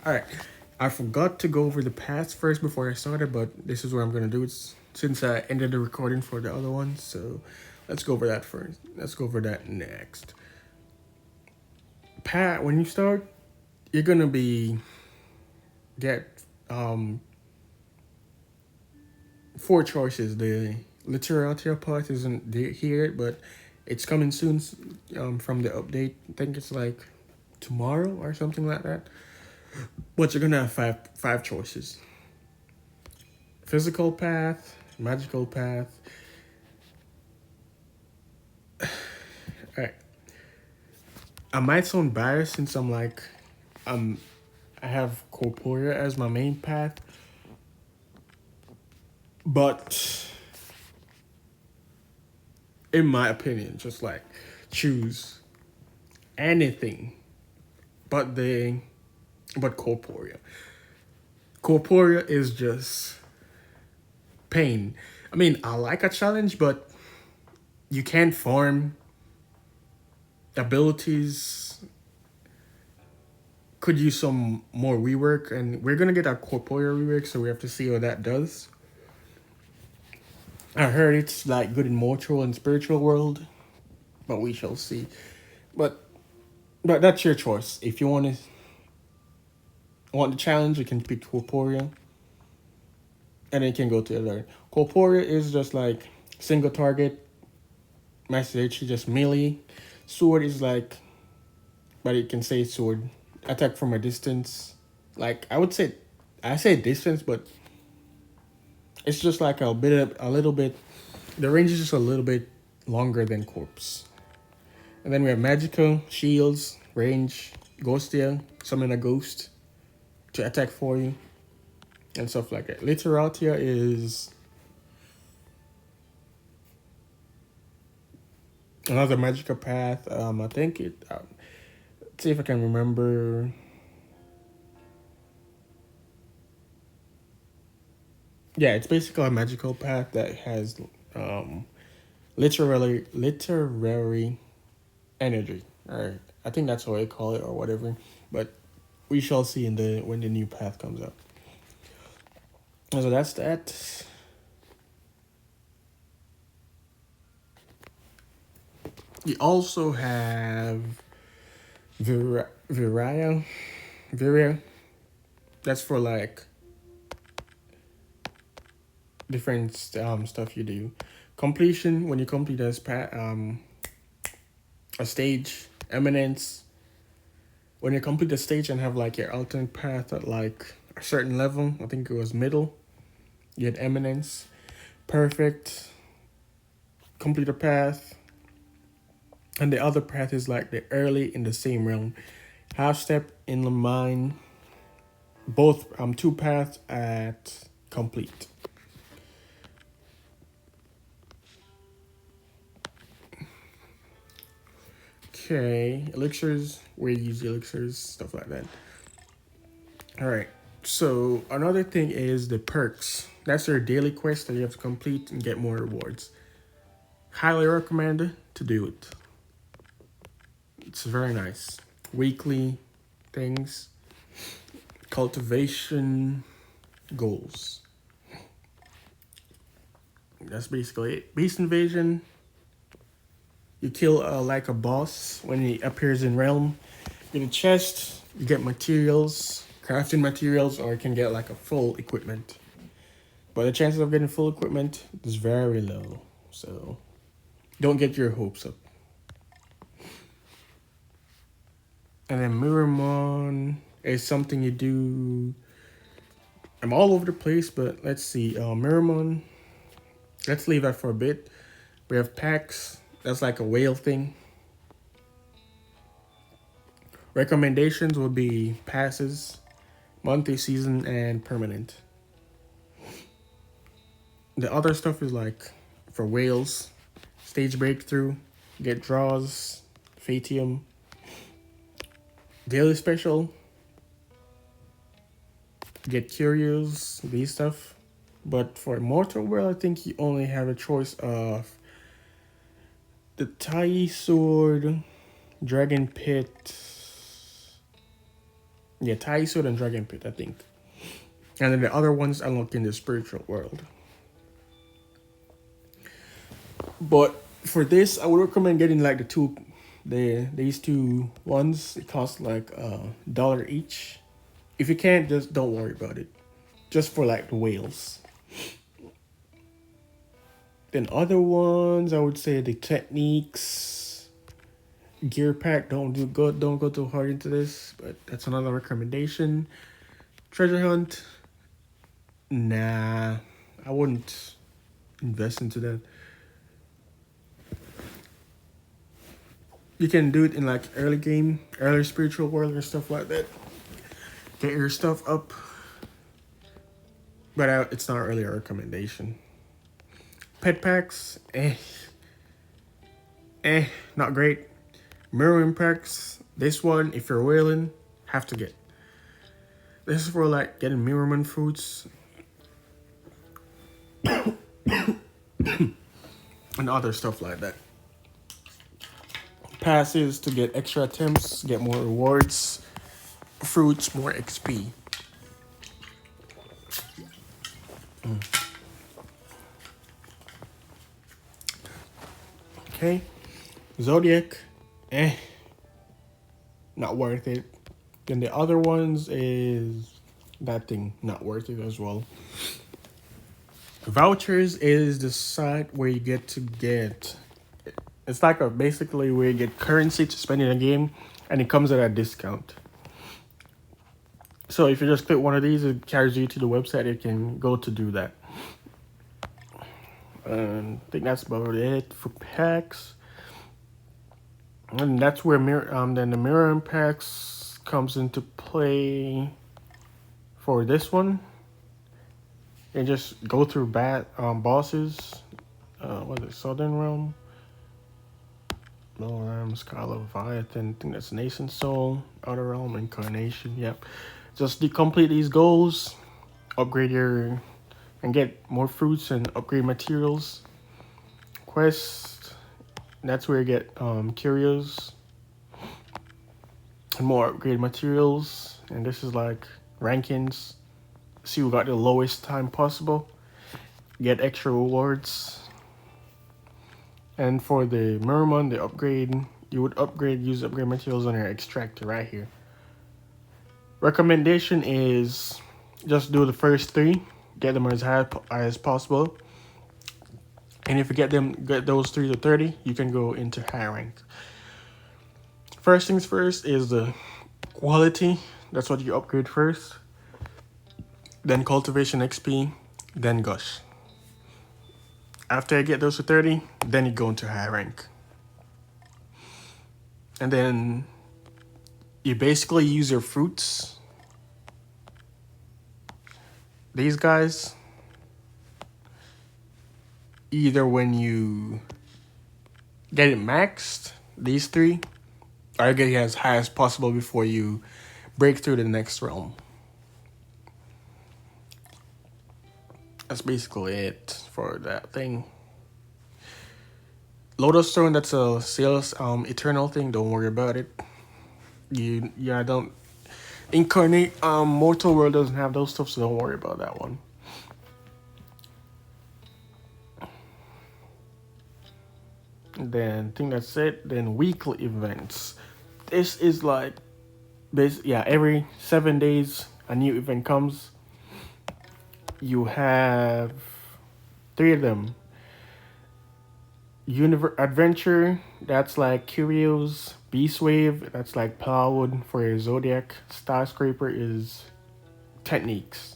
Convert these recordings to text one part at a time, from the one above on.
All right. I forgot to go over the paths first before I started, but this is what I'm gonna do. It's since I ended the recording for the other one, so let's go over that first. Let's go over that next. Pat, when you start, you're gonna be get four choices. The literature part isn't here, but it's coming soon from the update. I think it's like tomorrow or something like that. But you're gonna have five choices: physical path, magical path. All right. I might sound biased since um, I have corporea as my main path, but in my opinion, just like choose anything but but corporea. Corporea is just pain. I mean, I like a challenge, but you can't farm abilities. Could use some more rework, and we're gonna get our corporeal rework, so we have to see how that does. I heard it's like good in mortal and spiritual world, but we shall see. But that's your choice. If you want the challenge, you can pick corporeal, and then you can go to the other. Corporeal is just like single target, message just melee. Sword is like, but it can say sword attack from a distance. Like I say distance, but it's just like a little bit. The range is just a little bit longer than corpse. And then we have magical shields, range, ghostia, summon a ghost to attack for you, and stuff like that. Literatia is another magical path. I think it. Let's see if I can remember. Yeah, it's basically a magical path that has um, literary energy. Or I think that's what I call it or whatever. But we shall see in the when the new path comes up. So that's that. You also have Viria. Viria. That's for like different stuff you do. Completion, when you complete a stage. Eminence, when you complete a stage and have like your alternate path at like a certain level. I think it was middle. You had eminence. Perfect. Complete a path. And the other path is like the early in the same realm. Half step in the mine. Both two paths at complete. Okay, elixirs, where you use elixirs, stuff like that. All right. So another thing is the perks. That's your daily quest that you have to complete and get more rewards. Highly recommend to do it. It's very nice. Weekly things. Cultivation goals. That's basically it. Beast invasion. You kill like a boss when he appears in realm. In a chest, you get materials, crafting materials, or you can get like a full equipment. But the chances of getting full equipment is very low. So don't get your hopes up. And then Mirmon is something you do. I'm all over the place, but let's see. Mirmon, let's leave that for a bit. We have packs. That's like a whale thing. Recommendations would be passes, monthly, season, and permanent. The other stuff is like for whales, stage breakthrough, get draws, Fatium, daily special, get curious, these stuff. But for Mortal World, I think you only have a choice of the Tai Sword, Dragon Pit, Yeah, Thai Sword and Dragon Pit, I think. And then the other ones unlock in the spiritual world. But for this, I would recommend getting like these two ones. It costs like $1 each. If you can't, just don't worry about it. Just for like the whales. Then other ones, I would say the techniques, gear pack. Don't go too hard into this, but that's another recommendation. Treasure hunt. Nah, I wouldn't invest into that. You can do it in like early game, early spiritual world or stuff like that. Get your stuff up, but it's not really a recommendation. Pet packs, not great. Mirror packs, this one, if you're whaling, have to get. This is for like getting Mirmon fruits and other stuff like that. Passes to get extra attempts, get more rewards, fruits, more XP. Okay, Zodiac, not worth it. Then the other ones is that thing, not worth it as well. Vouchers is the site where you get to get. It's like basically where you get currency to spend in a game, and it comes at a discount. So if you just click one of these, it carries you to the website. You can go to do that. I think that's about it for packs. And that's where then the mirror packs comes into play for this one. And just go through bosses. What is it? Southern Realm, Middle Realm, Scarlet Leviathan. I think that's Nation Soul, Outer Realm, Incarnation. Yep. Just complete these goals, upgrade and get more fruits and upgrade materials. Quest, that's where you get curios and more upgrade materials. And this is like rankings. See who got the lowest time possible. Get extra rewards. And for the Mirmon, the upgrade, you would use upgrade materials on your extractor right here. Recommendation is just do the first 3. Get them as high as possible. And if you get those 3 to 30, you can go into high rank. First things first is the quality. That's what you upgrade first. Then cultivation XP, then gush. After I get those to 30, then you go into high rank. And then you basically use your fruits. These guys, either when you get it maxed, these 3, or get it as high as possible before you break through the next realm. That's basically it for that thing. Lotus Stone, that's a sales eternal thing. Don't worry about it. Don't incarnate. Mortal World doesn't have those stuff, so don't worry about that one. Then I think that's it. Then weekly events. This is like, every 7 days a new event comes. You have 3 of them. Adventure, that's like Curios. Beast Wave, that's like Plywood for your Zodiac. Skyscraper is techniques.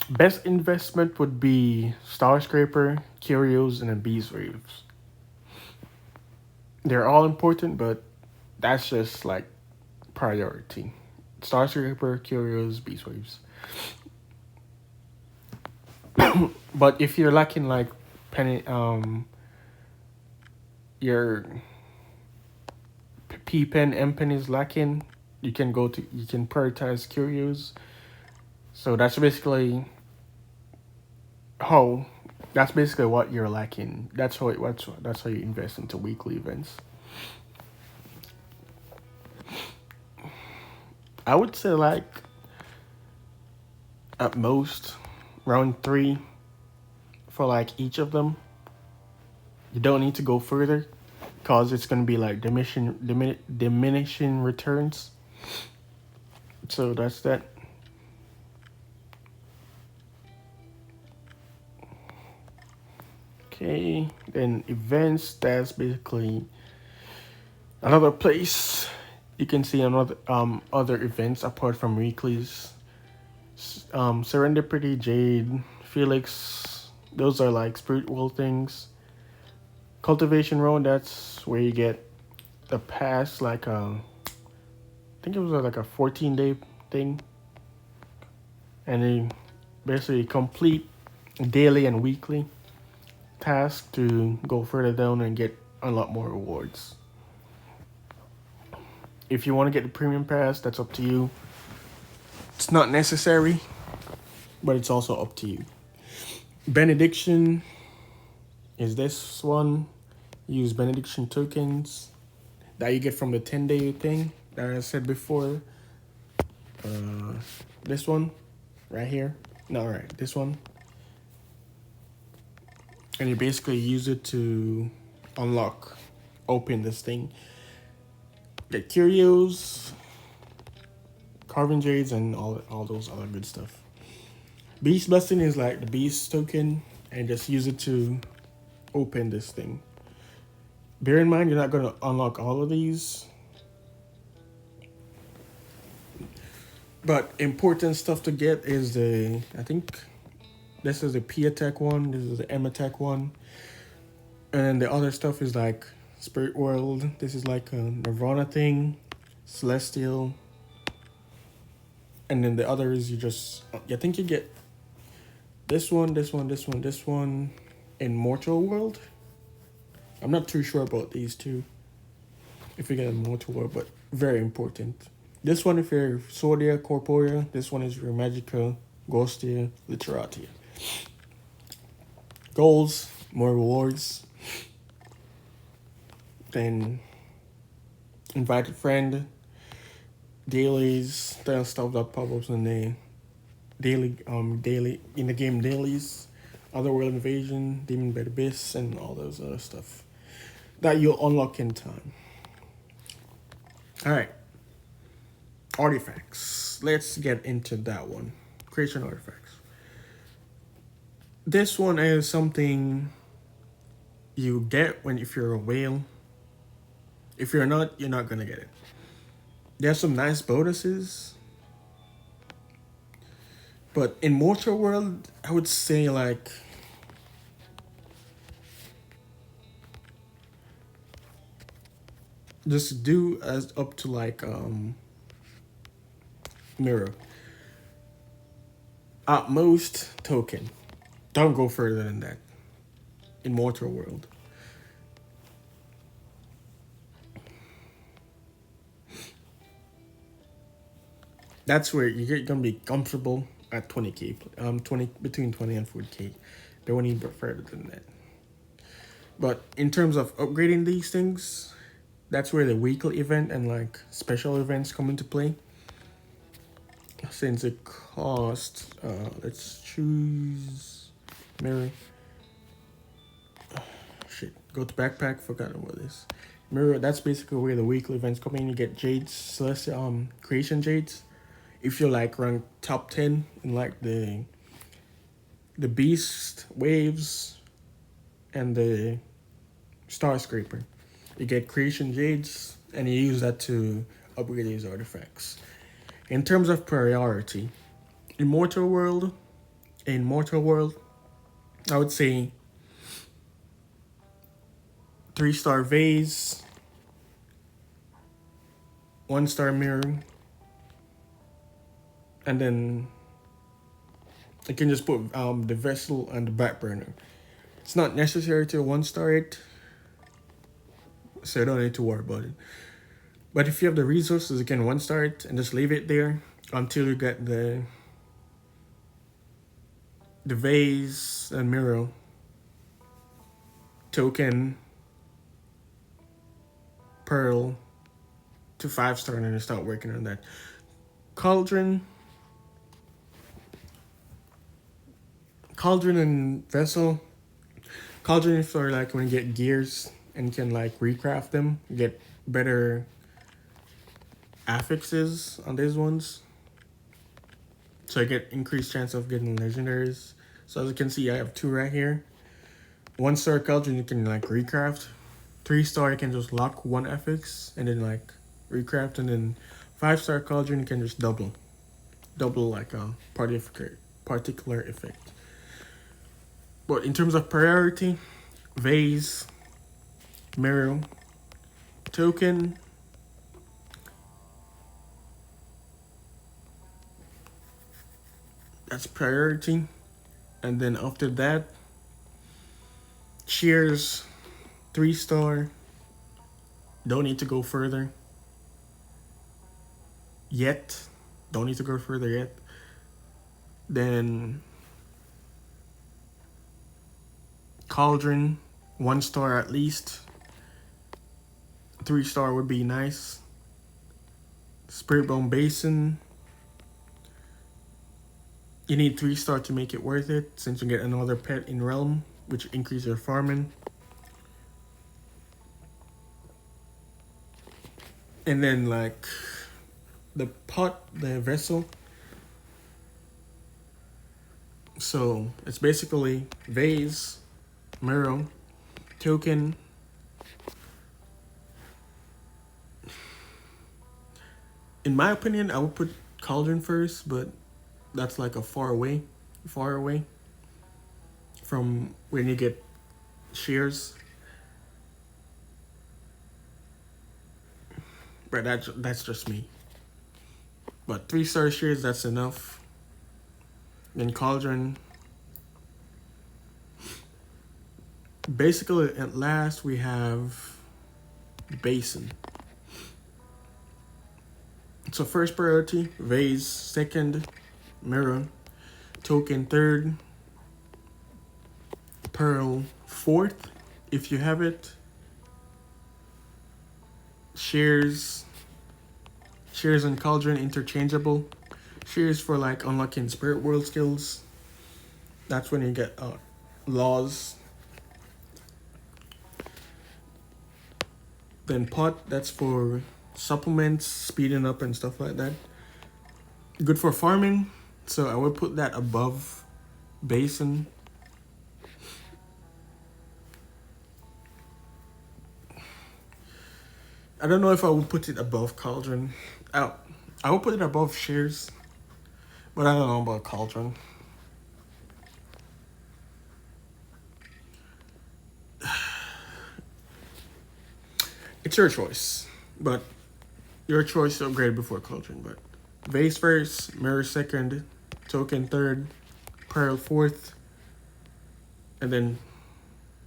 Best investment would be Starscraper, Curios, and then Beast Waves. They're all important, but that's just like priority. Starscraper, Curios, Beast Waves. But if you're lacking like your P pen, M pen is lacking, you can prioritize Curios. So that's basically what you're lacking. That's how you invest into weekly events. I would say like at most round 3 for like each of them. You don't need to go further because it's going to be like diminishing returns. So that's that. Okay, then events, that's basically another place you can see another other events apart from weeklies. Serendipity, Jade, Felix, those are like spiritual things. Cultivation Road, that's where you get the pass, like I think it was like a 14-day thing, and then basically complete daily and weekly tasks to go further down and get a lot more rewards. If you want to get the premium pass, that's up to you. It's not necessary, but it's also up to you. Benediction is this one. Use benediction tokens that you get from the 10-day thing that I said before. This one right here. No, right, this one. And you basically use it to unlock, open this thing. Get curios, carving jades, and all those other good stuff. Beast blessing is like the beast token, and just use it to open this thing. Bear in mind, you're not going to unlock all of these, but important stuff to get is the, I think this is the P attack one, this is the M attack one, and the other stuff is like Spirit World. This is like a Nirvana thing, Celestial, and then the other is you just, I think you get this one, this one, this one, this one in Mortal World. I'm not too sure about these two, if you get a Mortal World, but very important. This one if you're Zodiac, Corporea. This one is your Magica, Ghostia, Literatia. Goals, more rewards. Then invited friend, dailies, the stuff that pop-ups in the daily in the game dailies, Otherworld Invasion, Demon Bed Abyss, and all those other stuff that you'll unlock in time. Alright. Artifacts. Let's get into that one. Creation artifacts. This one is something you get when if you're a whale. If you're not, you're not gonna get it. There's some nice bonuses. But in Mortal World, I would say like just do as up to like mirror. At most token. Don't go further than that. In Mortal World. That's where you're gonna be comfortable at 20k. 20 between 20 and 40k. Don't need further than that. But in terms of upgrading these things, that's where the weekly event and like special events come into play. Since it costs, let's choose mirror. Shit, go to backpack. Forgot about this. Mirror. That's basically where the weekly events come in. You get jades, celestial, creation jades. If you're like rank top 10 in like the beast waves and the star scraper, you get creation jades, and you use that to upgrade these artifacts. In terms of priority, in Mortal World, I would say 3-star vase, 1-star mirror, and then you can just put the vessel and the back burner. It's not necessary to 1-star it, so you don't need to worry about it. But if you have the resources, you can 1-star it and just leave it there until you get the vase and mirror token pearl to 5-star and then start working on that. Cauldron. Cauldron and Vessel. Cauldron is for like when you get gears and you can like recraft them, get better affixes on these ones. So I get increased chance of getting legendaries. So as you can see, I have 2 right here. 1-star Cauldron you can like recraft. 3-star you can just lock 1 affix and then like recraft, and then 5-star Cauldron you can just double like a particular effect. But in terms of priority, Vase, Mirror, Token, that's priority. And then after that, Shears, 3-star. Don't need to go further yet. Don't need to go further yet. Then Cauldron, 1-star at least. 3-star would be nice. Spiritbone Basin. You need 3-star to make it worth it, since you get another pet in Realm, which increases your farming. And then like the vessel. So it's basically Vase, Mirror, Token. In my opinion, I would put Cauldron first, but that's like a far away from when you get Shears. But that's just me. But 3-star Shears, that's enough. Then Cauldron. Basically, at last we have Basin. So first priority, Vase, 2nd, Mirror, Token 3rd, Pearl 4th, if you have it. Shears and Cauldron interchangeable. Shears for like unlocking Spirit World skills. That's when you get Laws. Then Pot, that's for supplements, speeding up and stuff like that. Good for farming, so I would put that above Basin. I don't know if I would put it above Cauldron. I would put it above Shears, but I don't know about Cauldron. It's your choice, but your choice to upgrade before Cauldron. But Vase first, Mirror 2nd, Token 3rd, Pearl 4th, and then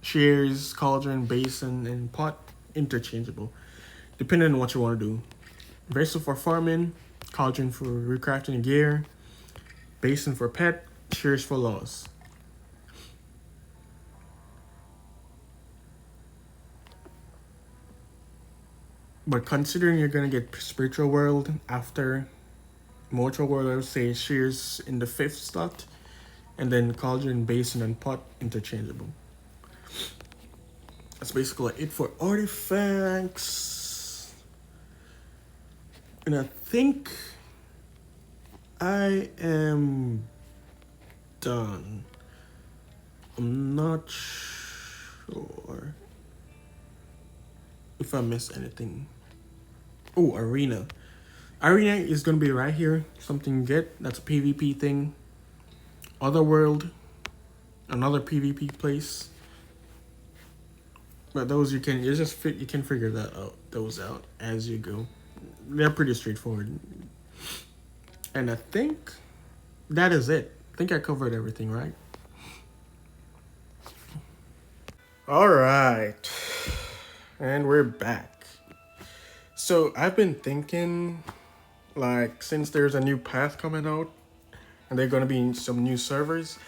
Shears, Cauldron, Basin, and Pot interchangeable, depending on what you want to do. Vessel for farming, Cauldron for recrafting gear, Basin for pet, Shears for laws. But considering you're gonna get Spiritual World after Mortal World, I would say Shears in the 5th slot, and then Cauldron, Basin, and Pot interchangeable. That's basically it for artifacts. And I think I am done. I'm not sure if I missed anything. Oh, Arena. Arena is going to be right here. Something you get. That's a PvP thing. Otherworld. Another PvP place. But those you can figure those out as you go. They're pretty straightforward. And I think that is it. I think I covered everything, right? All right. And we're back. So I've been thinking, like, since there's a new path coming out and they're going to be in some new servers,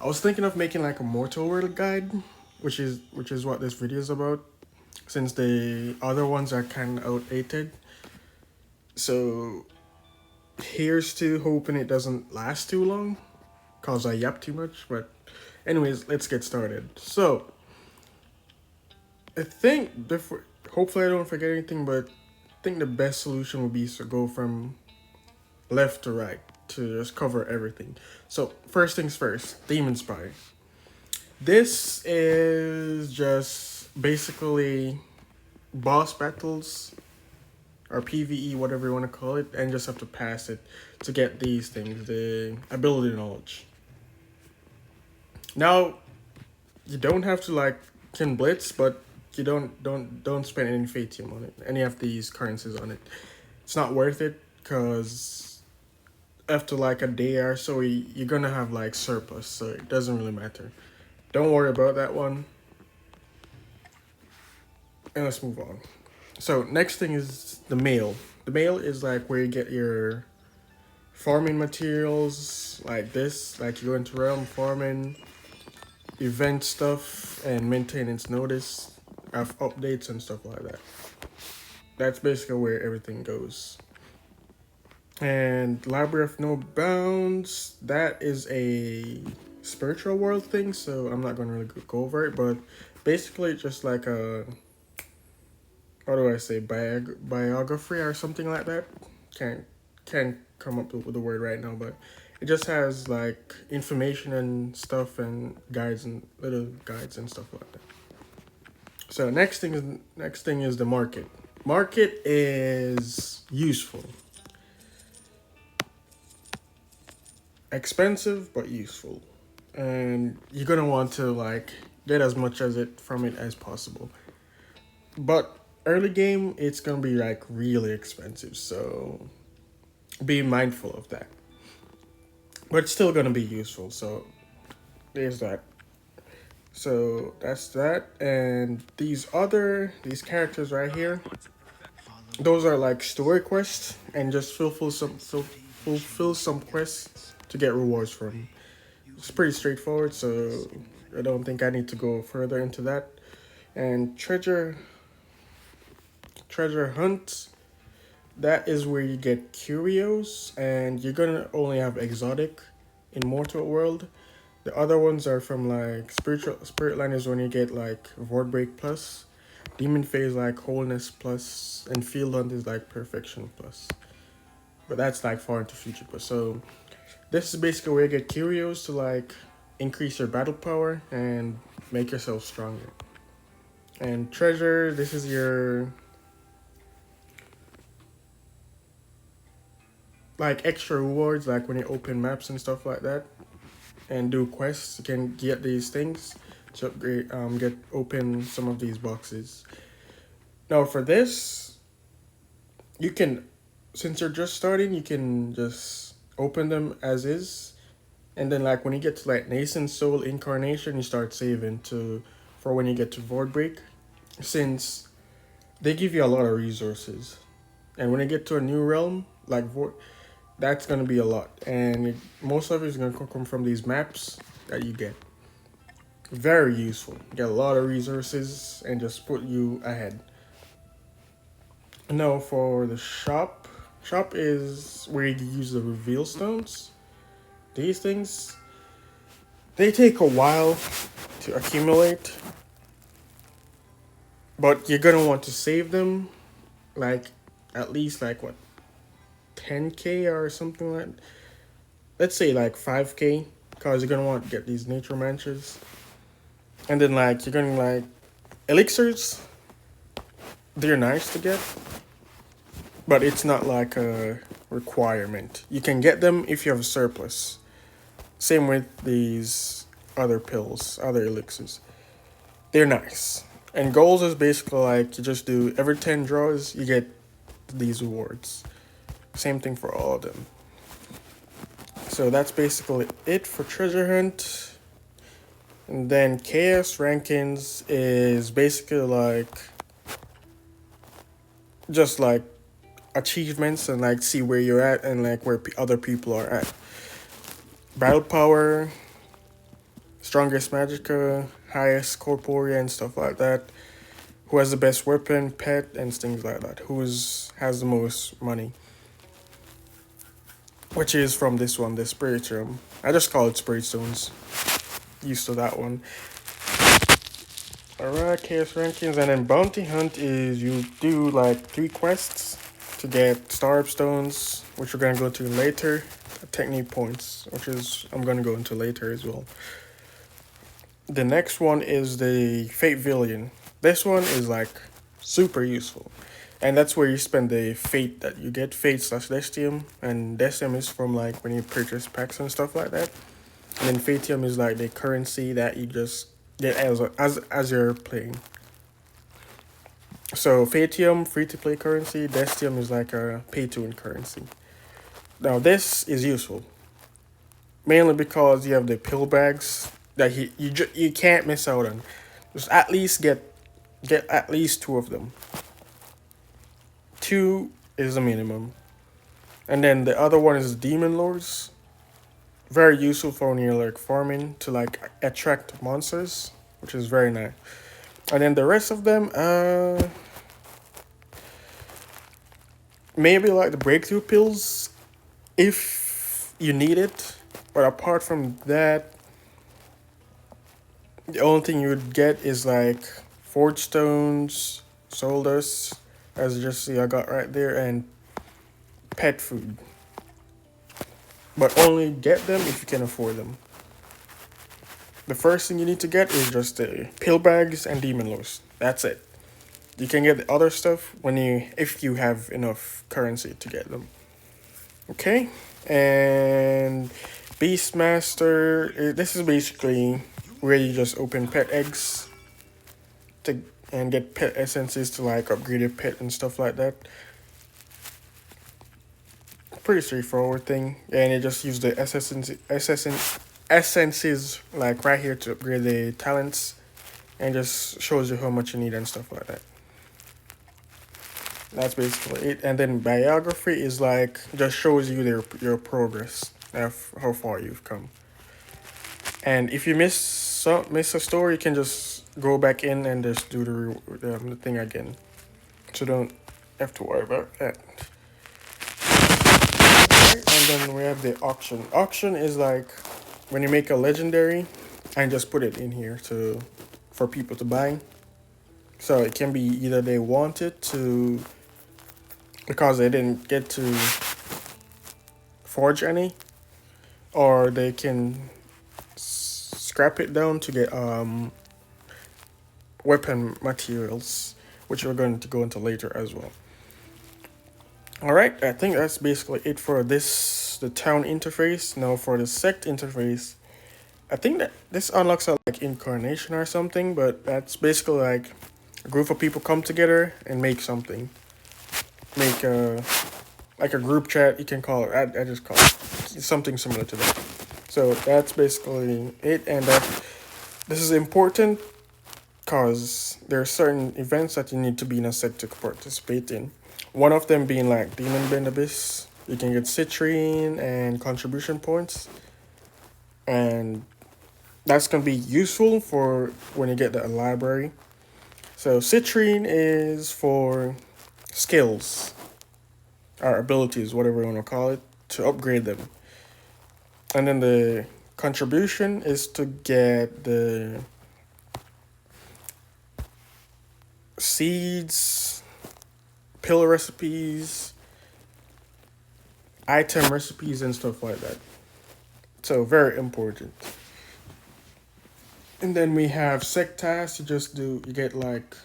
I was thinking of making like a Mortal World guide, which is what this video is about, since the other ones are kind of outdated. So Here's to hoping it doesn't last too long, cause I yap too much. But anyways, let's get started. So I think before, hopefully I don't forget anything, but I think the best solution would be to go from left to right to just cover everything. So first things first, Demon Spy. This is just basically boss battles or PvE, whatever you want to call it, and just have to pass it to get these things, the ability knowledge. Now, you don't have to like can blitz, but you don't spend any Fatium on it, any of these currencies on it. It's not worth it because after like a day or so, you're gonna have like surplus, so it doesn't really matter. Don't worry about that one. And let's move on. So next thing is the mail. The mail is like where you get your farming materials like this. Like you go into realm farming, event stuff, and maintenance notice of updates and stuff like that. That's basically where everything goes. And Library of No Bounds, that is a spiritual world thing, so I'm not gonna really go over it, but basically just like a, how do I say, biography or something like that. Can't come up with the word right now, but it just has like information and stuff and guides and little guides and stuff like that. So next thing is the market. Market is useful. Expensive but useful. And you're gonna want to like get as much as it from it as possible. But early game it's gonna be like really expensive, so be mindful of that. But it's still gonna be useful, so there's that. So that's that. And these characters right here, those are like story quests and just fulfill some quests to get rewards from. It's pretty straightforward, so I don't think I need to go further into that. And treasure hunt, that is where you get curios, and you're gonna only have exotic in Mortal World. The other ones are from like spirit line is when you get like Void Break plus, Demon Phase like Wholeness plus, and Field Hunt is like Perfection plus. But that's like far into future plus. So this is basically where you get curios to like increase your battle power and make yourself stronger. And treasure, this is your like extra rewards, like when you open maps and stuff like that and do quests, you can get these things to upgrade, open some of these boxes. Now for this, you can, since you're just starting, you can just open them as is, and then like when you get to like Nascent Soul Incarnation, you start saving for when you get to Void Break, since they give you a lot of resources, and when you get to a new realm like Void, that's gonna be a lot, and most of it is gonna come from these maps that you get. Very useful. Get a lot of resources and just put you ahead. Now for the shop. Shop is where you use the reveal stones. These things, they take a while to accumulate, but you're gonna want to save them, like at least like what, 10k or something like. Let's say like 5k, because you're gonna want to get these nature mansions, and then like you're gonna like elixirs. They're nice to get, but it's not like a requirement. You can get them if you have a surplus. Same with these other pills, other elixirs. They're nice. And goals is basically like you just do every 10 draws, you get these rewards. Same thing for all of them. So that's basically it for treasure hunt. And then chaos rankings is basically like just like achievements and like see where you're at and like where other people are at. Battle power, strongest magicka, highest corporea and stuff like that. Who has the best weapon, pet, and things like that. Who has the most money. which is from this one, the Spiritium. I just call it Spirit Stones. Used to that one. Alright, Chaos Rankings, and then Bounty Hunt is you do like 3 quests to get Star Stones, which we're gonna go to later. Technique points, which is I'm gonna go into later as well. The next one is the Fate Villian. This one is like super useful. And that's where you spend the fate that you get, fate slash Destium. And Destium is from like when you purchase packs and stuff like that. And then Fatium is like the currency that you just get as you're playing. So Fatium, free to play currency. Destium is like a pay to win currency. Now this is useful, mainly because you have the pill bags that you can't miss out on. Just at least get at least 2 of them. 2 is the minimum. And then the other one is Demon Lords. Very useful for when you're like farming to like attract monsters, which is very nice. And then the rest of them, maybe like the breakthrough pills if you need it. But apart from that, the only thing you would get is like Forge Stones, Soul Dust, as you just see I got right there, and pet food. But only get them if you can afford them. The first thing you need to get is just the pill bags and demon lords. That's it. You can get the other stuff if you have enough currency to get them. Okay, and Beastmaster. This is basically where you just open pet eggs and get pet essences to like upgrade your pet and stuff like that. Pretty straightforward thing, and you just use the essences like right here to upgrade the talents, and just shows you how much you need and stuff like that. That's basically it. And then biography is like just shows you your progress, how far you've come. And if you miss a story, you can just go back in and just do the thing again. So don't have to worry about that. And then we have the auction. Auction is like when you make a legendary and just put it in here for people to buy. So it can be either they want it to because they didn't get to forge any, or they can scrap it down to get weapon materials, which we're going to go into later as well. Alright, I think that's basically it for the town interface. Now for the sect interface, I think that this unlocks a like incarnation or something, but that's basically like a group of people come together and make something. Make like a group chat, you can call it. I just call it something similar to that. So that's basically it, and this is important because there are certain events that you need to be in a sect to participate in. One of them being like Demon Bend Abyss. You can get citrine and contribution points. And that's going to be useful for when you get the library. So citrine is for skills. Or abilities, whatever you want to call it. To upgrade them. And then the contribution is to get the seeds, pill recipes, item recipes, and stuff like that. So very important. And then we have sect tasks. You get like,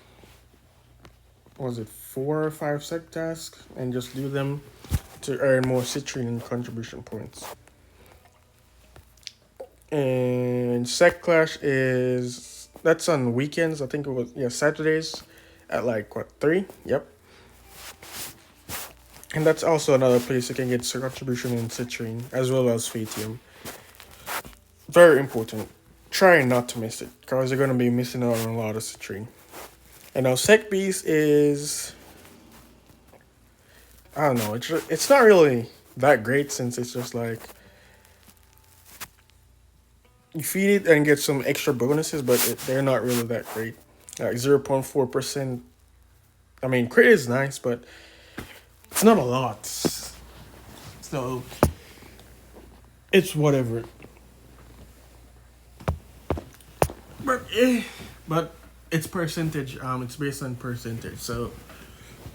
what was it, 4 or 5 sect tasks, and just do them to earn more citrine and contribution points. And sect clash that's on weekends. I think it was Saturdays at like 3. Yep. And that's also another place you can get contribution in citrine as well as Fatium. Very important. Try not to miss it because you're going to be missing out on a lot of citrine. And now Sect Beast is, I don't know, it's not really that great since it's just like you feed it and get some extra bonuses, but they're not really that great. Like 0.4%. I mean, crit is nice, but it's not a lot. So it's whatever. But it's percentage. It's based on percentage. So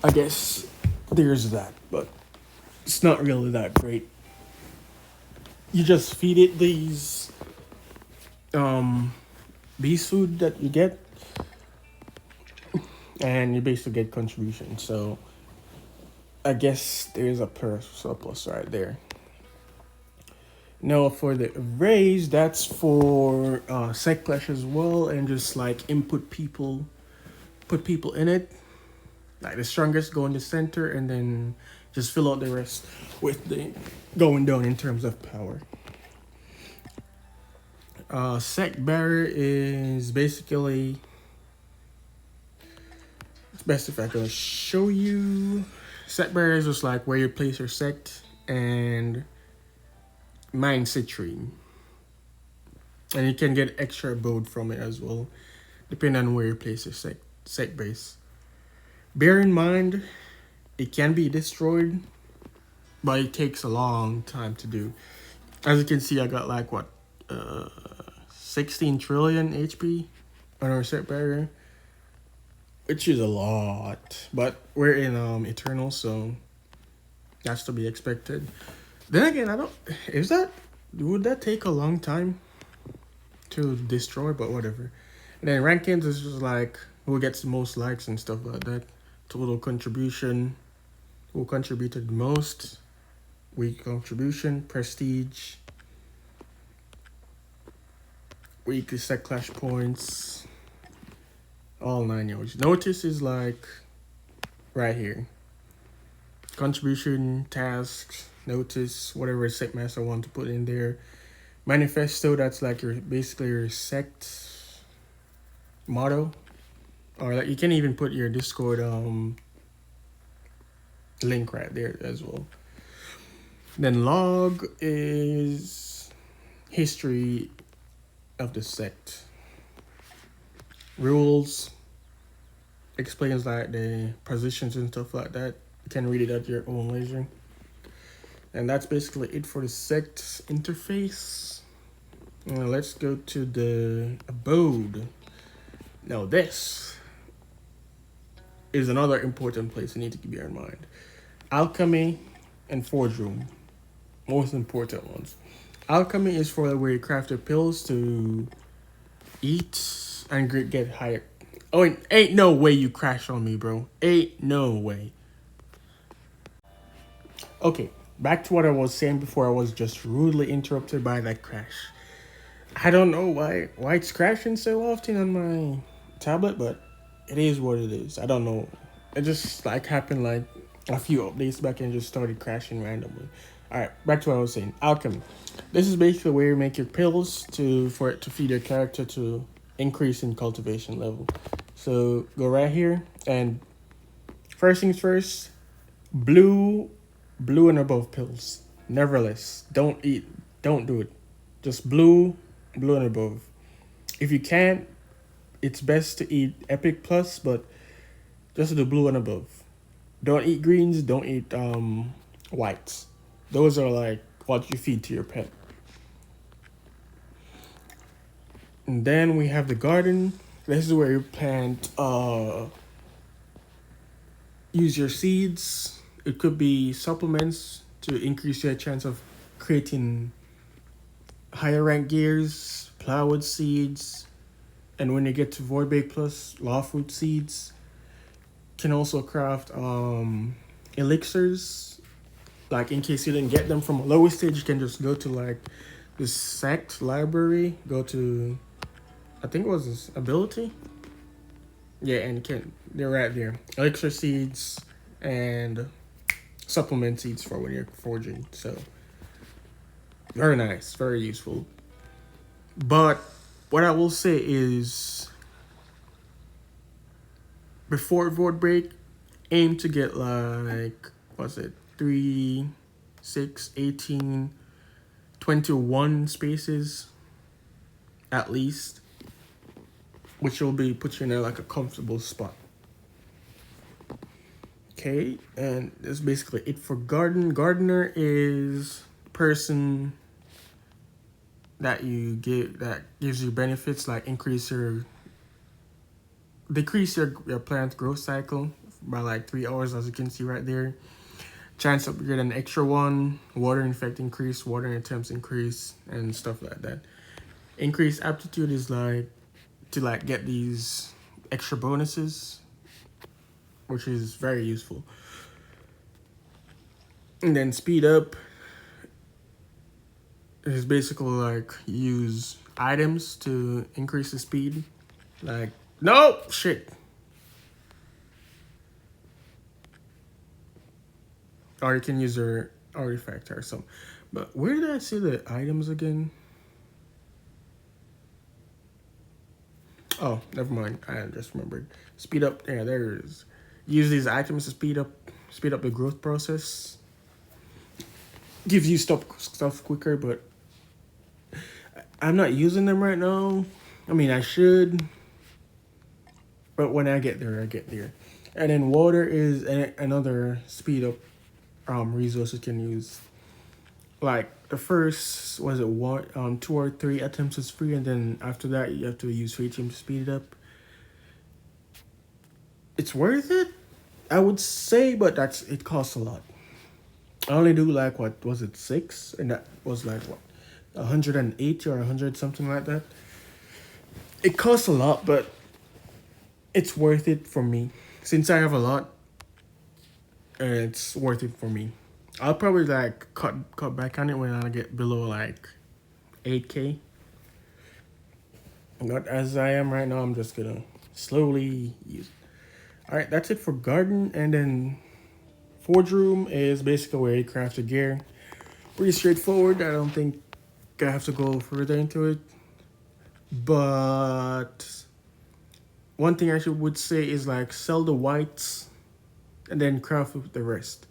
I guess there's that, but it's not really that great. You just feed it these beast food that you get, and you basically get contribution. So I guess there's a per surplus right there. Now for the raise, that's for Sect Clash as well, and just like put people in it. Like the strongest go in the center, and then just fill out the rest with the going down in terms of power. Sect barrier is basically, it's best if I can show you. Sect barrier is just like where you place your sect and mine citrine, and you can get extra abode from it as well, depending on where you place your sect base. Bear in mind, it can be destroyed, but it takes a long time to do. As you can see, I got like what, 16 trillion HP on our set barrier, which is a lot. But we're in Eternal, so that's to be expected. Then again, I don't. Would that take a long time to destroy? But whatever. And then rankings is just like who gets the most likes and stuff like that. Total contribution, who contributed the most, week contribution, prestige, weekly set clash points, all 9 yards. Notice is like right here. Contribution, tasks, notice, whatever sect master want to put in there. Manifesto, that's like your basically your sect motto. Or like you can even put your Discord link right there as well. Then log is history of the sect. Rules explains like the positions and stuff like that. You can read it at your own leisure. And that's basically it for the sect interface. Now let's go to the abode. Now this is another important place you need to keep in mind. Alchemy and Forge Room, most important ones. Alchemy is for where you craft your pills to eat and get higher. Oh, ain't no way you crash on me, bro. Ain't no way. Okay, back to what I was saying before I was just rudely interrupted by that crash. I don't know why it's crashing so often on my tablet, but it is what it is. I don't know. It just like happened like a few updates back and just started crashing randomly. Alright, back to what I was saying. Alchemy. This is basically where you make your pills for it to feed your character to increase in cultivation level. So go right here, and first things first, blue and above pills. Never less. Don't do it. Just blue and above. If you can't, it's best to eat Epic Plus, but just do blue and above. Don't eat greens, don't eat whites. Those are like what you feed to your pet. And then we have the garden. This is where you plant, use your seeds. It could be supplements to increase your chance of creating higher rank gears, plywood seeds, and when you get to Voidbake Plus, Lawfruit seeds. Can also craft elixirs. Like in case you didn't get them from a lower stage, you can just go to like the Sect library, go to, I think it was this ability. Yeah, and they're right there. Elixir seeds and supplement seeds for when you're forging. So very nice, very useful. But what I will say is, before Void Break, aim to get like, what's it, 3, 6, 18, 21 spaces at least, which will put you in like a comfortable spot. Okay, and that's basically it for garden. Gardener is person that you give that gives you benefits like decrease your plant growth cycle by like 3 hours, as you can see right there. Chance of getting an extra one, water effect increase, water attempts increase, and stuff like that. Increased aptitude is like to like get these extra bonuses, which is very useful. And then speed up is basically like use items to increase the speed. Like, no shit. Or you can use your artifact or something. But where did I see the items again? Oh, never mind. I just remembered. Speed up. Yeah, there it is. Use these items to speed up the growth process. Gives you stuff quicker, but I'm not using them right now. I mean, I should, but when I get there, I get there. And then water is another speed up resource you can use. Like the first was it one 2 or 3 attempts is free, and then after that you have to use free team to speed it up. It's worth it, I would say, but it costs a lot. I only do like what was it 6, and that was like what 180 or 100 something like that. It costs a lot, but it's worth it for me since I have a lot. It's worth it for me. I'll probably like cut back on it when I get below like 8K. Not as I am right now. I'm just gonna slowly use it. All right, that's it for garden, and then forge room is basically where you craft your gear. Pretty straightforward. I don't think I have to go further into it. But one thing I would say is like sell the whites and then craft with the rest.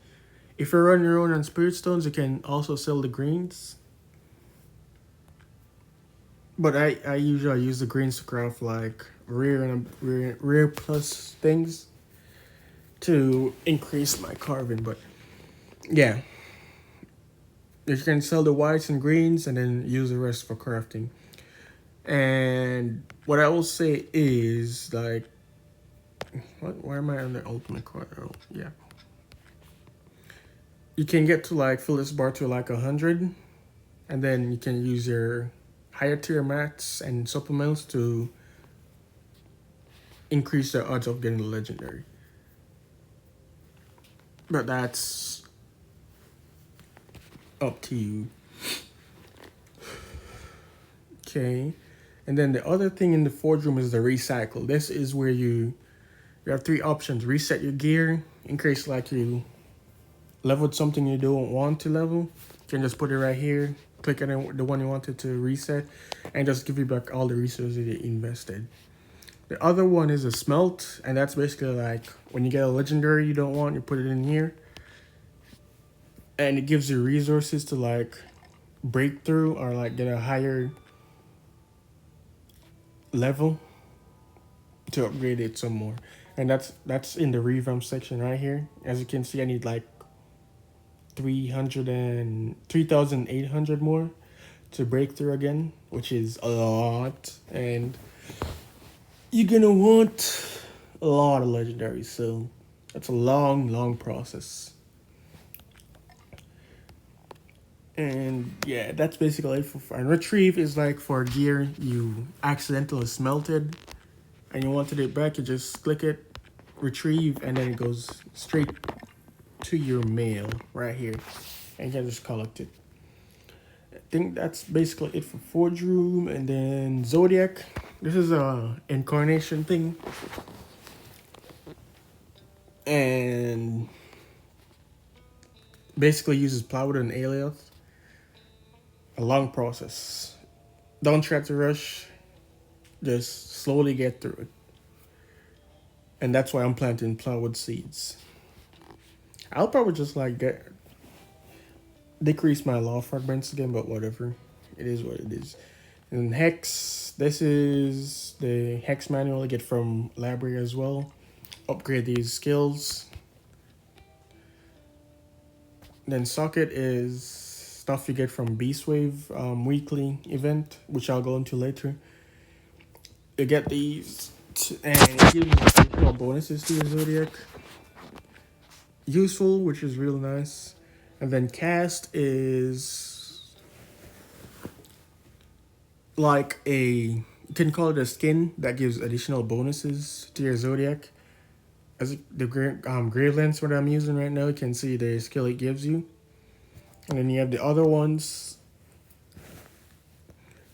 If you run your own on spirit stones, you can also sell the greens. But I usually use the greens to craft like rare plus things to increase my carving. But yeah, you can sell the whites and greens and then use the rest for crafting. And what I will say is like, why am I on the ultimate card? Oh, yeah. You can get to like fill this bar to like 100, and then you can use your higher tier mats and supplements to increase the odds of getting the legendary. But that's up to you. Okay. And then the other thing in the forge room is the recycle. This is where you have 3 options. Reset your gear, in case like you leveled something you don't want to level. You can just put it right here, click on the one you wanted to reset, and just give you back all the resources you invested. The other one is a smelt, and that's basically like when you get a legendary you don't want, you put it in here. And it gives you resources to like break through or like get a higher level to upgrade it some more. And that's in the revamp section right here. As you can see, I need like 3,800 more to break through again, which is a lot. And you're gonna want a lot of legendaries, so that's a long process. And yeah, that's basically it for and retrieve is like for gear you accidentally smelted and you wanted it back, you just click it, retrieve, and then it goes straight to your mail right here, and you can just collect it. I think that's basically it for forge room. And then Zodiac, this is a incarnation thing, and basically uses plywood and alias. A long process. Don't try to rush, just slowly get through it. And that's why I'm planting plywood seeds. I'll probably just like decrease my law fragments again, but whatever. It is what it is. And hex, this is the hex manual I get from library as well. Upgrade these skills. Then socket is stuff you get from Beastwave weekly event, which I'll go into later. You get these, and it gives you additional bonuses to your Zodiac. Useful, which is real nice. And then cast is like you can call it a skin that gives additional bonuses to your Zodiac. As the Gravelands, what I'm using right now, you can see the skill it gives you. And then you have the other ones.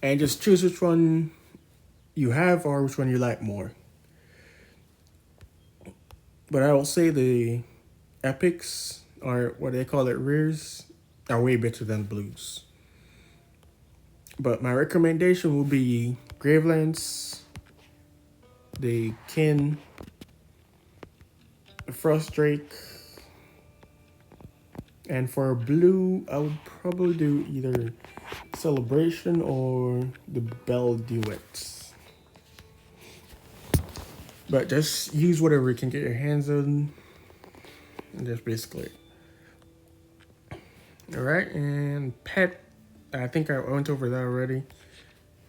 And just choose which one you have or which one you like more. But I will say the epics, or what they call it, rares, are way better than blues. But my recommendation would be Gravelands, the Kin, the Frost Drake, and for blue, I would probably do either Celebration or the Bell Duets. But just use whatever you can get your hands on. And that's basically it. Alright, and pet. I think I went over that already.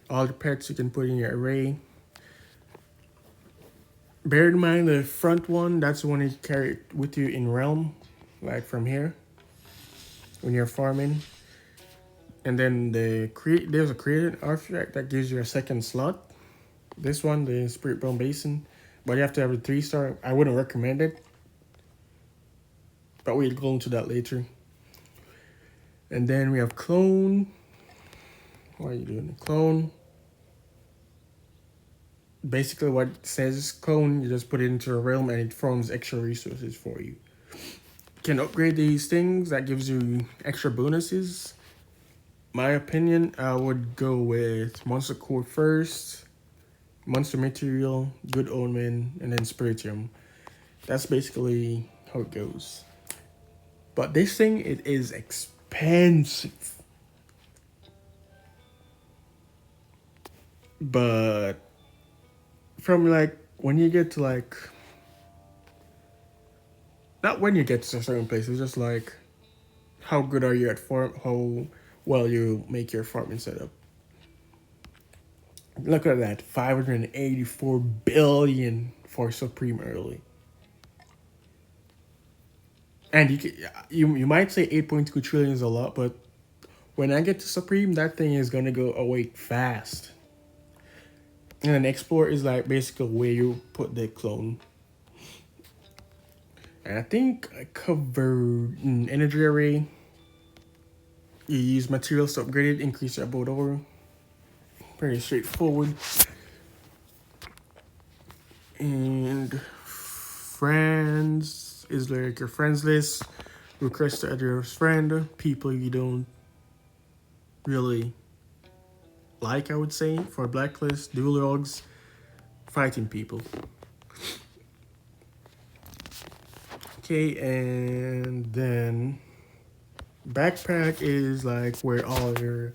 All the pets you can put in your array. Bear in mind the front one, that's the one you carry with you in realm. Like from here. When you're farming. And then there's a created artifact that gives you a second slot. This one, the Spirit Bone Basin. But you have to have a 3-star. I wouldn't recommend it. But we'll go into that later. And then we have Clone. What are you doing? Clone. Basically what it says Clone, you just put it into a realm and it forms extra resources for you. You can upgrade these things. That gives you extra bonuses. My opinion, I would go with Monster Core first. Monster Material, Good Omen, and then Spiritium. That's basically how it goes. But this thing, it is expensive. But from like, when you get to like, not when you get to a certain place, it's just like, how good are you at farm, how well you make your farming setup. Look at that, 584 billion for Supreme early. And you might say 8.2 trillion is a lot, but when I get to Supreme, that thing is gonna go away fast. And then Explore is like basically where you put the clone. And I think I covered energy array. You use materials to upgrade it, increase your Abode over. Pretty straightforward. And friends is like your friends list. Request to add your friend. People you don't really like, I would say. For blacklist, dual logs, fighting people. Okay, and then backpack is like where all your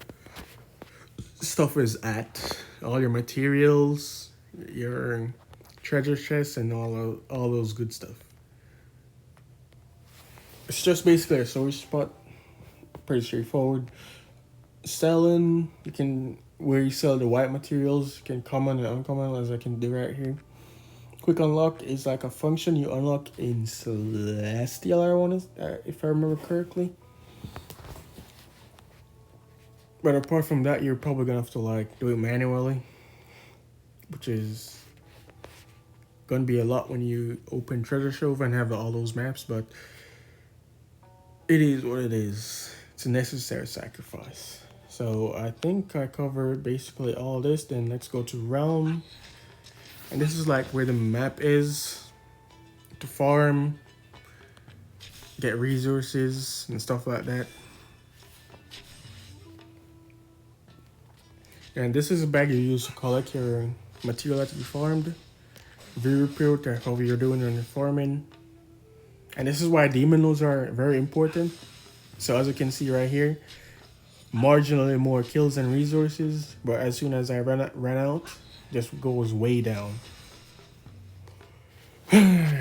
stuff is at. All your materials, your treasure chests, and all those good stuff. It's just basically a storage spot. Pretty straightforward. Selling, you can, where you sell the white materials, you can common and uncommon, as I can do right here. Quick unlock is like a function you unlock in Celestial, I want to, if I remember correctly. But apart from that, you're probably gonna have to like do it manually, which is gonna be a lot when you open Treasure Trove and have all those maps. But it is what it is. It's a necessary sacrifice. So I think I covered basically all this. Then let's go to Realm. And this is like where the map is to farm, get resources and stuff like that. And this is a bag you use to collect your material that you farmed. View report, however you're doing on your farming. And this is why demon nodes are very important. So as you can see right here, marginally more kills and resources, but as soon as I ran out, just goes way down.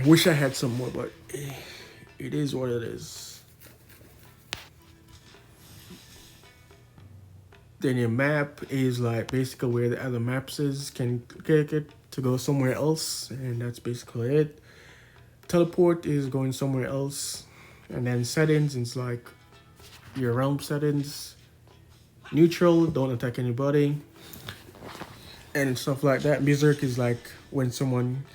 Wish I had some more, but it is what it is. Then your map is like basically where the other maps is. Can click it to go somewhere else, and that's basically it. Teleport is going somewhere else, and then settings is like your realm settings. Neutral, don't attack anybody, and stuff like that. Berserk is like when someone.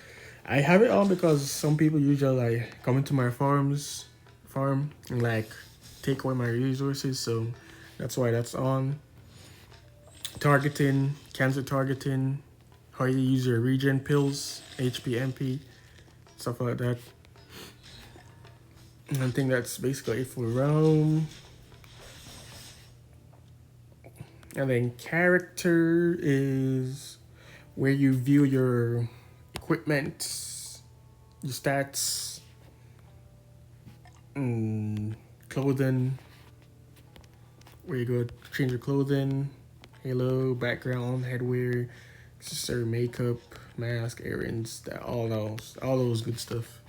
I have it on because some people usually like come into my farm and like take away my resources, so that's why that's on. Targeting, cancer targeting, how you use your regen pills, HP, MP, stuff like that. And I think that's basically it for realm. And then character is where you view your equipment, your stats, clothing, where you go change your clothing, halo, background, headwear, accessory, makeup, mask, errands, that all those good stuff.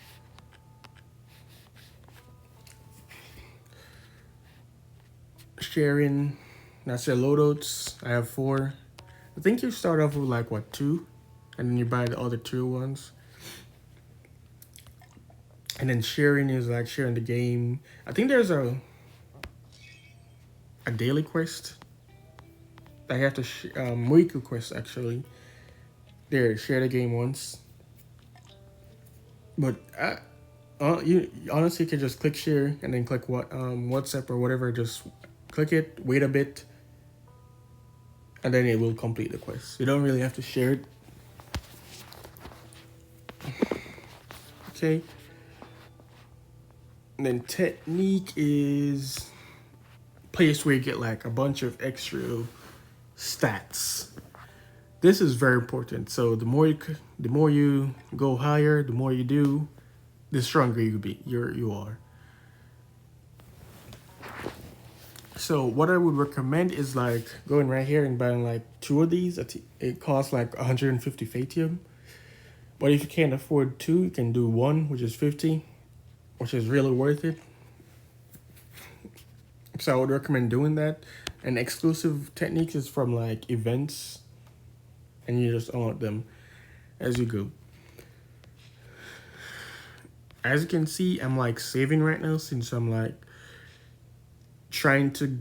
Sharing, that's your loadouts. I have 4. I think you start off with like what, 2, and then you buy the other 2 ones. And then sharing is like sharing the game. I think there's a daily quest. I have to weekly quest actually. There, share the game once. But you honestly can just click share and then click what WhatsApp or whatever. Just click it, wait a bit, and then it will complete the quest. You don't really have to share it. Okay. And then technique is place where you get like a bunch of extra stats. This is very important. So the more you go higher, the more you do, the stronger you are. So what I would recommend is like going right here and buying like 2 of these. It costs like 150 Fatium. But if you can't afford 2, you can do 1, which is 50, which is really worth it. So I would recommend doing that. And exclusive techniques is from like events, and you just unlock them as you go. As you can see, I'm like saving right now since I'm like trying to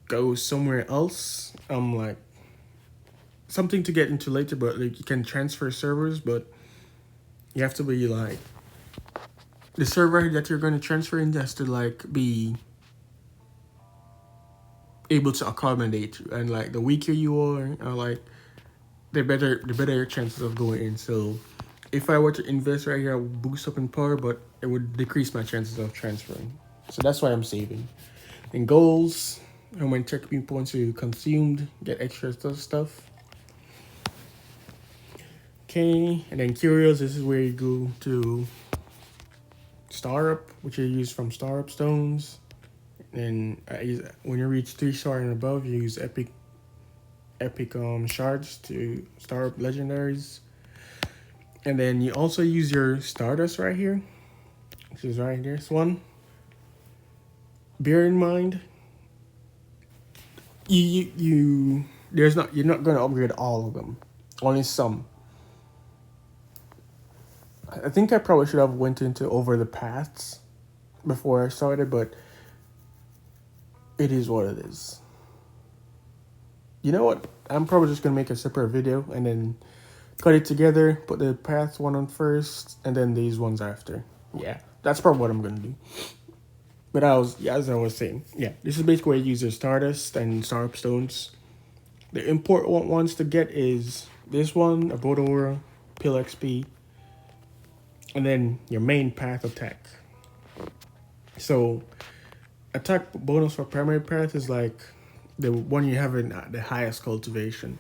go somewhere else. I'm like something to get into later, but like you can transfer servers, but you have to be like the server that you're going to transfer in has to like be able to accommodate you, and like the weaker you are, like the better your chances of going in. So if I were to invest right here, I would boost up in power, but it would decrease my chances of transferring. So that's why I'm saving. And goals, and when tech points are consumed, get extra stuff. Okay, and then curios, this is where you go to star up, which you use from star up stones. And when you reach 3-star and above, you use epic shards to star up legendaries. And then you also use your stardust right here, which is right here, this one. Bear in mind, you're not going to upgrade all of them, only some. I think I probably should have went into over the paths before I started, but it is what it is. You know what? I'm probably just going to make a separate video and then cut it together, put the path one on first, and then these ones after. Yeah, that's probably what I'm going to do. But as I was saying, yeah, this is basically where you use your Stardust and Star Stones. The important ones to get is this one, Abode, Pill XP, and then your main path attack. So, attack bonus for primary path is like the one you have in the highest cultivation.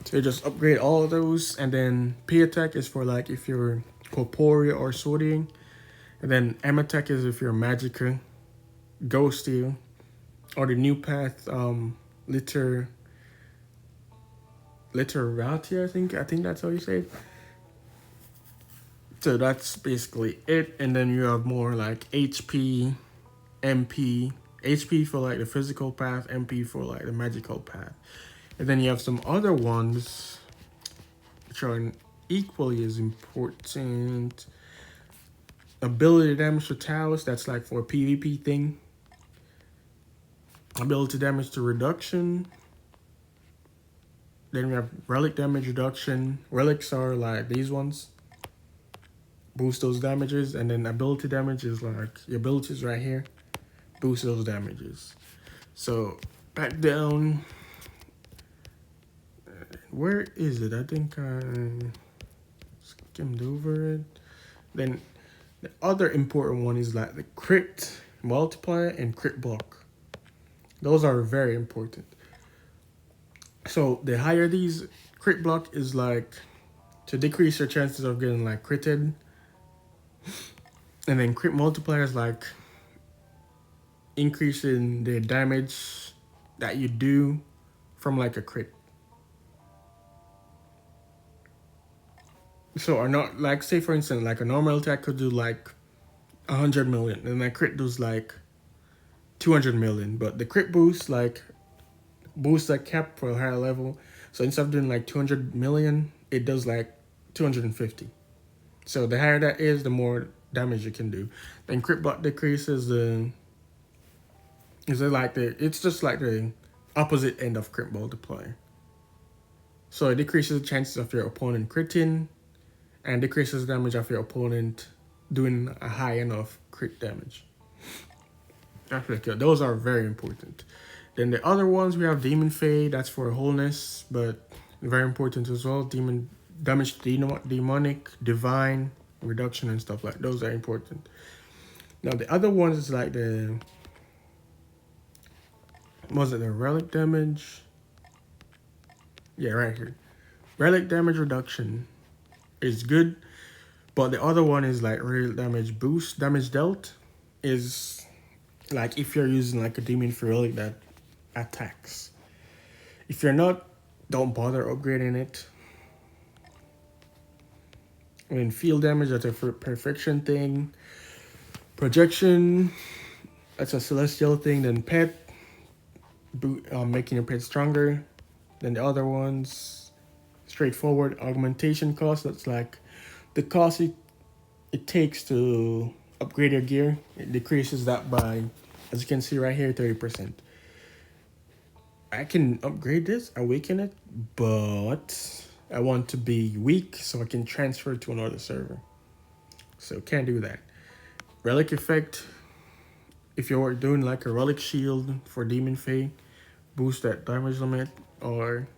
So you just upgrade all of those, and then P attack is for like if you're corporeal or sorting. And then M attack is if you're Magicka, Ghosty, or the new path, Literati, I think that's how you say it. So that's basically it. And then you have more like HP, MP, HP for like the physical path, MP for like the magical path. And then you have some other ones which are equally as important. Ability damage to towers, that's like for a PvP thing. Ability damage to reduction. Then we have relic damage reduction. Relics are like these ones. Boost those damages. And then ability damage is like your abilities right here. Boost those damages. So back down. Where is it? I think I skimmed over it. Then the other important one is like the crit multiplier and crit block. Those are very important. So the higher these, crit block is like to decrease your chances of getting like critted. And then crit multiplier is like increasing the damage that you do from like a crit. So or not like, say for instance, like a normal attack could do like 100 million, and my crit does like 200 million. But the crit boost like boosts that cap for a higher level. So instead of doing like 200 million, it does like 250. So the higher that is, the more damage you can do. Then crit block decreases the it's just like the opposite end of crit multiplier. So it decreases the chances of your opponent critting and decreases the damage of your opponent doing a high enough crit damage. Those are very important. Then the other ones, we have Demon Fade, that's for wholeness, but very important as well. Demon damage, demonic, divine, reduction and stuff like those are important. Now the other ones is like the relic damage? Yeah, right here. Relic damage reduction is good, but the other one is like real damage boost. Damage dealt is like if you're using like a demon for relic that attacks. If you're not, don't bother upgrading it. I mean, field damage, that's a perfection thing. Projection, that's a celestial thing. Then pet, making your pet stronger. Then the other ones, straightforward. Augmentation cost, that's like the cost it takes to upgrade your gear. It decreases that by, as you can see right here, 30%. I can upgrade this, awaken it, but I want to be weak so I can transfer to another server. So can't do that. Relic effect, if you're doing like a relic shield for Demon Fade, boost that damage limit or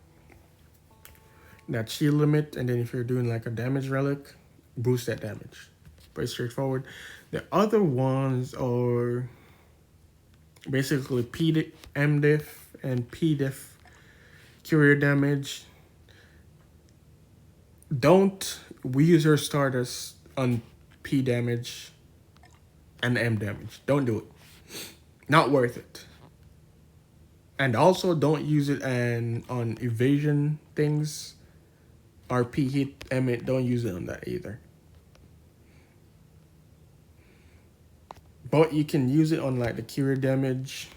that shield limit. And then if you're doing like a damage relic, boost that damage. Pretty straightforward. The other ones are basically MDiff and PDiff, courier damage. Don't use your starters on P damage and M damage. Don't do it. Not worth it. And also don't use it on evasion things. RP hit, M hit, don't use it on that either. But you can use it on like the courier damage.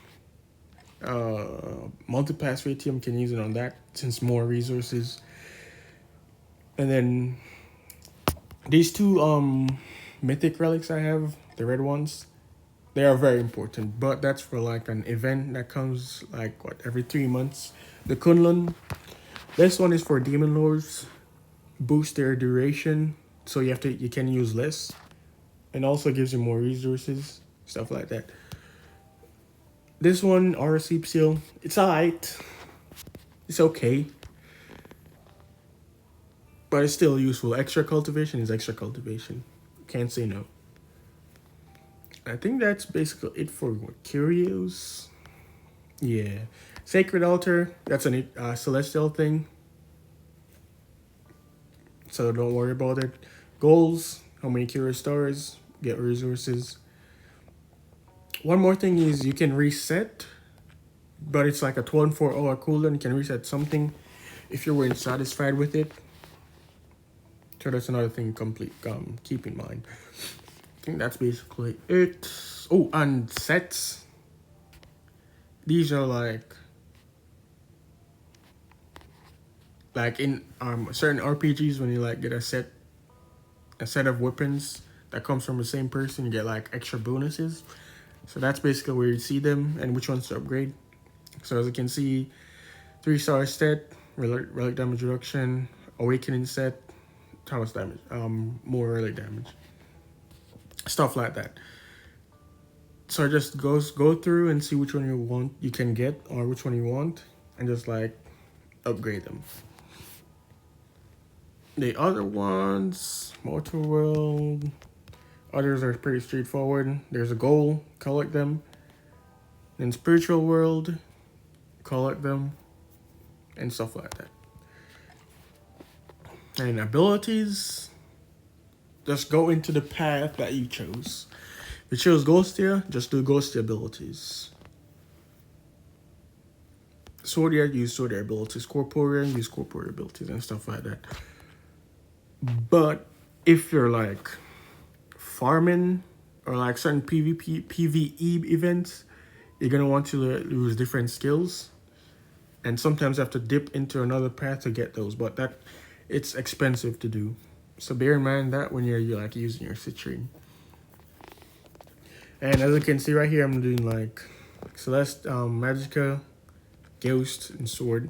Multipass Ratium can use it on that since more resources. And then these two mythic relics I have, the red ones, they are very important, but that's for like an event that comes like every 3 months. The Kunlun, this one is for demon lords, boost their duration, so you can use less, and also gives you more resources, stuff like that. This one, RC Seal, it's alright. It's okay. But it's still useful. Extra cultivation is extra cultivation. Can't say no. I think that's basically it for curios. Yeah. Sacred Altar, that's a celestial thing. So don't worry about it. Goals, how many curious stars, get resources. One more thing is you can reset, but it's like a 24-hour cooldown. You can reset something if you weren't satisfied with it. So that's another thing keep in mind. I think that's basically it. Oh, and sets. these are like in certain RPGs when you like get a set of weapons that comes from the same person, you get like extra bonuses. So that's basically where you see them and which ones to upgrade. So as you can see, 3-star set, relic damage reduction, awakening set, Thomas damage, more relic damage, stuff like that. So just go through and see which one you can get or which one you want, and just like upgrade them. The other ones, Mortal World, others are pretty straightforward. There's a goal, collect them. Then Spiritual World, collect them, and stuff like that. And abilities, just go into the path that you chose. If you chose Ghostia, just do Ghostia abilities. Zodiac, use Zodiac abilities. Corporeal, use Corporeal abilities and stuff like that. But if you're like farming or like certain PvE events, you're gonna want to use different skills, and sometimes you have to dip into another path to get those. But it's expensive to do, so bear in mind that when you're like using your citrine. And as you can see right here, I'm doing like Celeste, Magicka, Ghost, and Sword.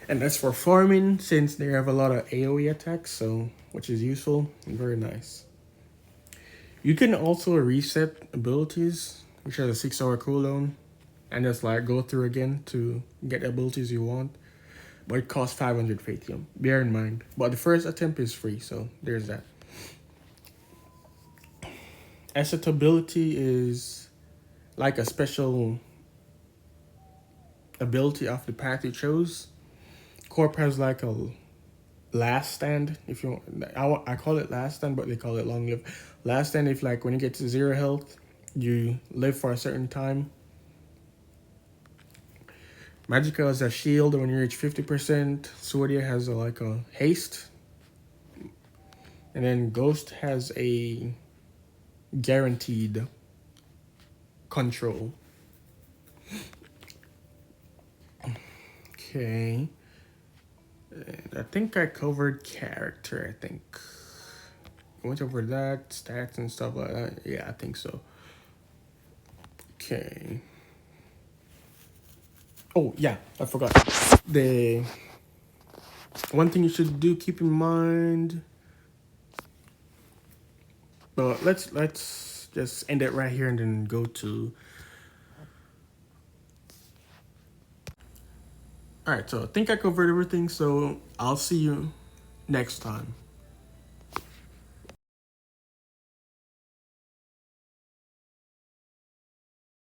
And that's for farming, since they have a lot of AoE attacks, so which is useful and very nice. You can also reset abilities, which has a 6-hour cooldown, and just like go through again to get the abilities you want. But it costs 500 Fathium, bear in mind. But the first attempt is free, so there's that. Asset ability is like a special ability off the path you chose. Corp has like a last stand, if you want. I call it last stand, but they call it long live. Last stand, if like when you get to 0 health, you live for a certain time. Magicka has a shield when you reach 50%. Zodiac has like a haste. And then Ghost has a guaranteed control. Okay. And I think I covered character, I think. I went over that, stats and stuff like that. Yeah, I think so. Okay. Oh, yeah, I forgot. The one thing you should keep in mind. But let's just end it right here and then go to. All right, so I think I covered everything, so I'll see you next time.